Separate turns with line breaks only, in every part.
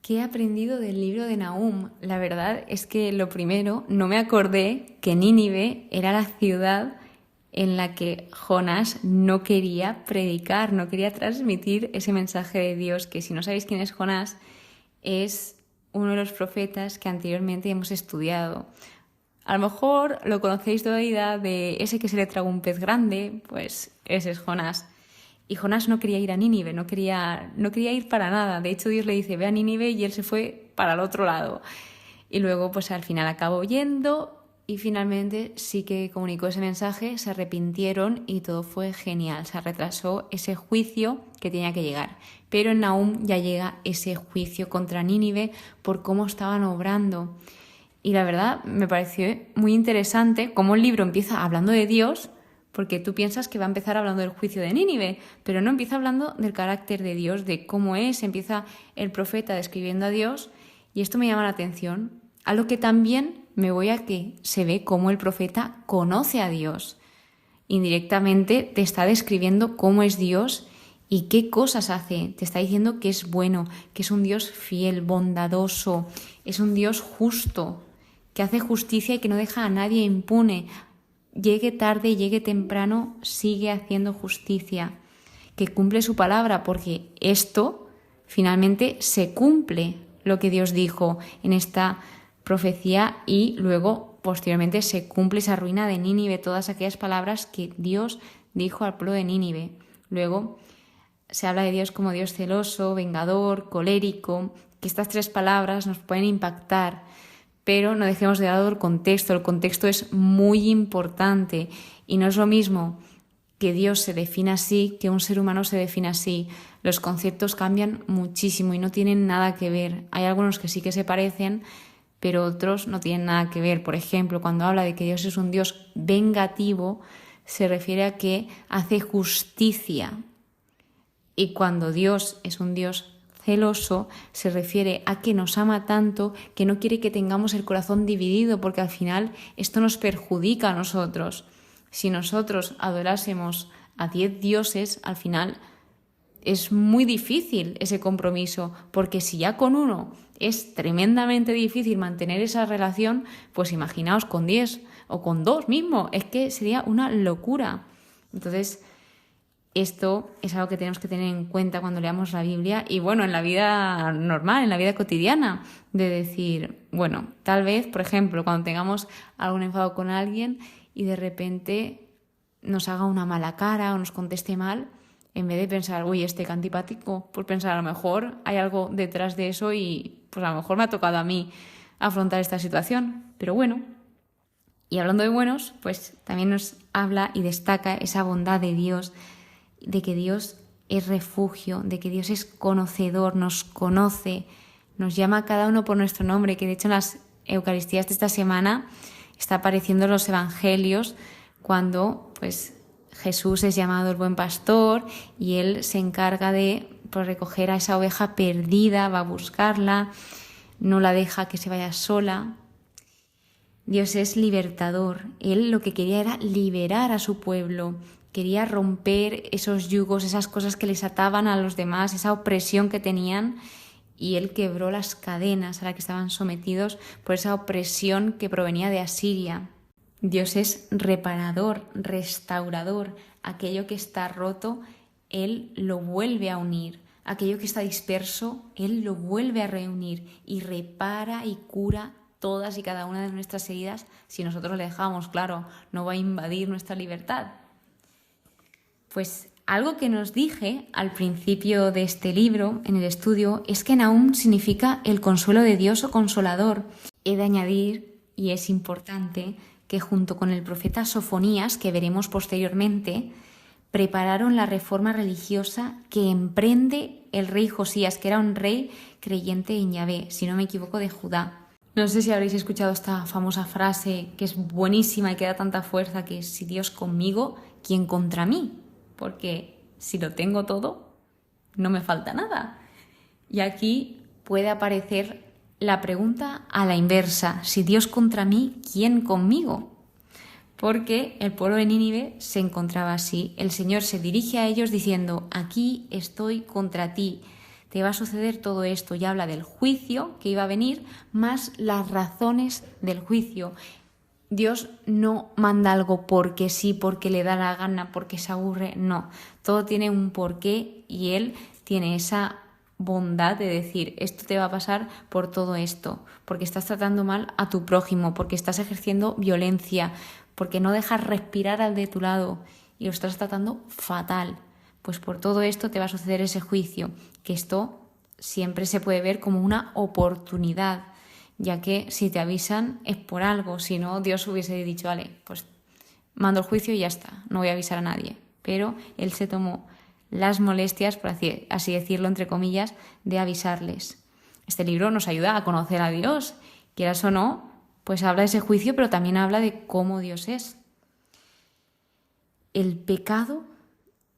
¿Qué he aprendido del libro de Nahum? La verdad es que lo primero, no me acordé que Nínive era la ciudad en la que Jonás no quería predicar, no quería transmitir ese mensaje de Dios, que si no sabéis quién es Jonás, es uno de los profetas que anteriormente hemos estudiado. A lo mejor lo conocéis de oída, de ese que se le tragó un pez grande, pues ese es Jonás. Y Jonás no quería ir a Nínive, no quería ir para nada. De hecho, Dios le dice, ve a Nínive, y él se fue para el otro lado. Y luego, pues al final acabó yendo y finalmente sí que comunicó ese mensaje, se arrepintieron y todo fue genial. Se retrasó ese juicio que tenía que llegar. Pero en Nahum ya llega ese juicio contra Nínive por cómo estaban obrando. Y la verdad me pareció muy interesante cómo el libro empieza hablando de Dios, porque tú piensas que va a empezar hablando del juicio de Nínive, pero no, empieza hablando del carácter de Dios, de cómo es, empieza el profeta describiendo a Dios, y esto me llama la atención, a lo que también me voy a que se ve cómo el profeta conoce a Dios. Indirectamente te está describiendo cómo es Dios y qué cosas hace. Te está diciendo que es bueno, que es un Dios fiel, bondadoso, es un Dios justo, que hace justicia y que no deja a nadie impune. Llegue tarde, llegue temprano, sigue haciendo justicia, que cumple su palabra, porque esto finalmente se cumple lo que Dios dijo en esta profecía y luego posteriormente se cumple esa ruina de Nínive, todas aquellas palabras que Dios dijo al pueblo de Nínive. Luego se habla de Dios como Dios celoso, vengador, colérico, que estas tres palabras nos pueden impactar. Pero no dejemos de lado el contexto es muy importante y no es lo mismo que Dios se defina así que un ser humano se defina así. Los conceptos cambian muchísimo y no tienen nada que ver. Hay algunos que sí que se parecen, pero otros no tienen nada que ver. Por ejemplo, cuando habla de que Dios es un Dios vengativo, se refiere a que hace justicia. Y cuando Dios es un Dios celoso, se refiere a que nos ama tanto que no quiere que tengamos el corazón dividido, porque al final esto nos perjudica a nosotros. Si nosotros adorásemos a 10 dioses, al final es muy difícil ese compromiso, porque si ya con uno es tremendamente difícil mantener esa relación, pues imaginaos con 10 o con 2 mismo, es que sería una locura. Entonces, esto es algo que tenemos que tener en cuenta cuando leamos la Biblia y bueno, en la vida normal, en la vida cotidiana, de decir, bueno, tal vez, por ejemplo, cuando tengamos algún enfado con alguien y de repente nos haga una mala cara o nos conteste mal, en vez de pensar, uy, que antipático, pues pensar, a lo mejor hay algo detrás de eso y pues a lo mejor me ha tocado a mí afrontar esta situación, pero bueno. Y hablando de buenos, pues también nos habla y destaca esa bondad de Dios, de que Dios es refugio, de que Dios es conocedor, nos conoce, nos llama a cada uno por nuestro nombre, que de hecho en las Eucaristías de esta semana está apareciendo en los Evangelios cuando pues Jesús es llamado el buen pastor y él se encarga de recoger a esa oveja perdida, va a buscarla, no la deja que se vaya sola. Dios es libertador, él lo que quería era liberar a su pueblo. Quería romper esos yugos, esas cosas que les ataban a los demás, esa opresión que tenían, y él quebró las cadenas a las que estaban sometidos por esa opresión que provenía de Asiria. Dios es reparador, restaurador. Aquello que está roto, él lo vuelve a unir. Aquello que está disperso, él lo vuelve a reunir y repara y cura todas y cada una de nuestras heridas. Si nosotros le dejamos, claro, no va a invadir nuestra libertad. Pues algo que nos dije al principio de este libro, en el estudio, es que Nahum significa el consuelo de Dios o consolador. He de añadir, y es importante, que junto con el profeta Sofonías, que veremos posteriormente, prepararon la reforma religiosa que emprende el rey Josías, que era un rey creyente en Yahvé, si no me equivoco, de Judá. No sé si habréis escuchado esta famosa frase que es buenísima y que da tanta fuerza, que es: si Dios conmigo, ¿quién contra mí? Porque si lo tengo todo, no me falta nada. Y aquí puede aparecer la pregunta a la inversa: si Dios contra mí, ¿quién conmigo? Porque el pueblo de Nínive se encontraba así. El Señor se dirige a ellos diciendo: aquí estoy contra ti. te va a suceder todo esto. Y habla del juicio que iba a venir, más las razones del juicio. Dios no manda algo porque sí, porque le da la gana, porque se aburre, no. Todo tiene un porqué y Él tiene esa bondad de decir, esto te va a pasar por todo esto, porque estás tratando mal a tu prójimo, porque estás ejerciendo violencia, porque no dejas respirar al de tu lado y lo estás tratando fatal. Pues por todo esto te va a suceder ese juicio, que esto siempre se puede ver como una oportunidad, ya que si te avisan es por algo, si no Dios hubiese dicho, vale, pues mando el juicio y ya está, no voy a avisar a nadie. Pero Él se tomó las molestias, por así decirlo, entre comillas, de avisarles. Este libro nos ayuda a conocer a Dios, quieras o no, pues habla de ese juicio, pero también habla de cómo Dios es. El pecado,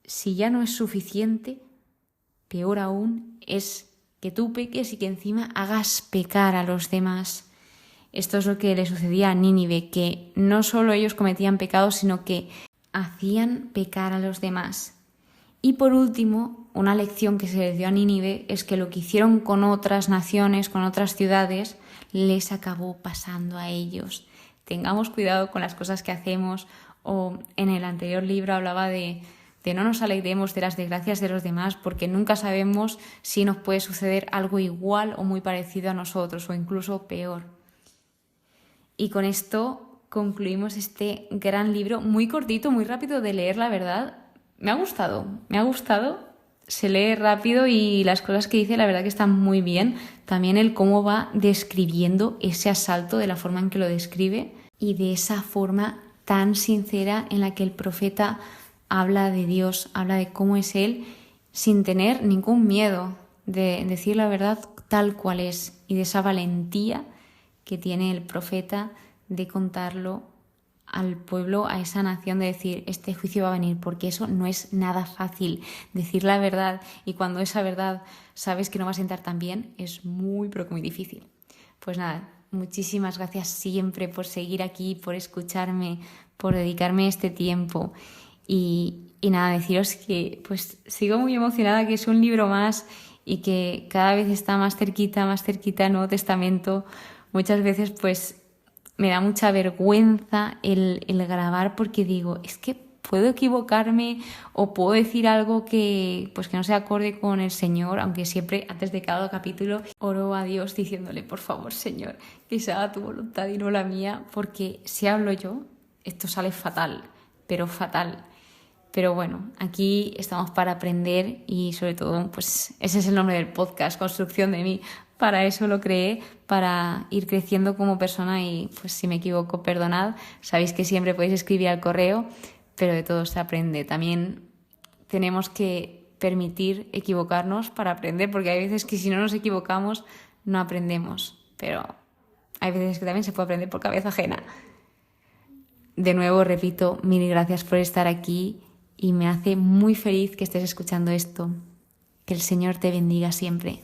si ya no es suficiente, peor aún es que tú peques y que encima hagas pecar a los demás. Esto es lo que le sucedía a Nínive, que no solo ellos cometían pecados, sino que hacían pecar a los demás. Y por último, una lección que se les dio a Nínive es que lo que hicieron con otras naciones, con otras ciudades, les acabó pasando a ellos. Tengamos cuidado con las cosas que hacemos, o en el anterior libro hablaba de no nos alegremos de las desgracias de los demás, porque nunca sabemos si nos puede suceder algo igual o muy parecido a nosotros, o incluso peor. Y con esto concluimos este gran libro, muy cortito, muy rápido de leer, la verdad. Me ha gustado, se lee rápido y las cosas que dice la verdad que están muy bien. También el cómo va describiendo ese asalto, de la forma en que lo describe y de esa forma tan sincera en la que el profeta habla de Dios, habla de cómo es Él, sin tener ningún miedo de decir la verdad tal cual es, y de esa valentía que tiene el profeta de contarlo al pueblo, a esa nación, de decir, este juicio va a venir, porque eso no es nada fácil. Decir la verdad, y cuando esa verdad sabes que no va a sentar tan bien, es muy, pero que muy difícil. Pues nada, muchísimas gracias siempre por seguir aquí, por escucharme, por dedicarme este tiempo. Y nada, deciros que pues sigo muy emocionada, que es un libro más y que cada vez está más cerquita el Nuevo Testamento. Muchas veces pues me da mucha vergüenza el grabar, porque digo, es que puedo equivocarme o puedo decir algo que no se acorde con el Señor, aunque siempre antes de cada capítulo oro a Dios diciéndole, por favor, Señor, que se haga tu voluntad y no la mía, porque si hablo yo, esto sale fatal, pero fatal. Pero bueno, aquí estamos para aprender y sobre todo, pues ese es el nombre del podcast, Construcción de mí. Para eso lo creé, para ir creciendo como persona y pues si me equivoco, perdonad. Sabéis que siempre podéis escribir al correo, pero de todo se aprende. También tenemos que permitir equivocarnos para aprender, porque hay veces que si no nos equivocamos no aprendemos, pero hay veces que también se puede aprender por cabeza ajena. De nuevo, repito, mil gracias por estar aquí y me hace muy feliz que estés escuchando esto. Que el Señor te bendiga siempre.